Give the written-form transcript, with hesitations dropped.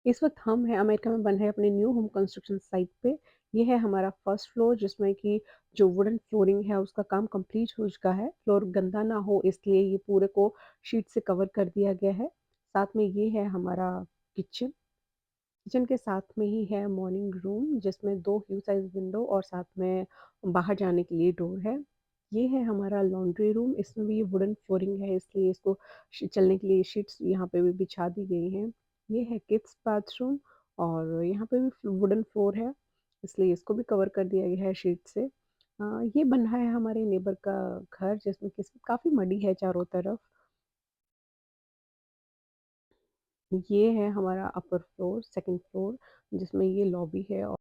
इस वक़्त हम हैं अमेरिका में बन रहे अपने न्यू होम कंस्ट्रक्शन साइट पे। ये है हमारा फर्स्ट फ्लोर जिसमें कि जो वुडन फ्लोरिंग है उसका काम कंप्लीट हो चुका है। फ्लोर गंदा ना हो इसलिए ये पूरे को शीट से कवर कर दिया गया है। साथ में ये है हमारा किचन। किचन के साथ में ही है मॉर्निंग रूम जिसमें 2 ह्यू साइज़ विंडो और साथ में बाहर जाने के लिए डोर है। ये है हमारा लॉन्ड्री रूम, इसमें भी वुडन फ्लोरिंग है इसलिए इसको चलने के लिए शीट्स यहाँ पे भी बिछा दी गई हैं। ये है किड्स बाथरूम और यहाँ पे भी वुडन फ्लोर है इसलिए इसको भी कवर कर दिया गया है शीट से। ये बन रहा है हमारे नेबर का घर जिसमें कि काफ़ी मडी है चारों तरफ। ये है हमारा अपर फ्लोर, सेकंड फ्लोर जिसमें ये लॉबी है।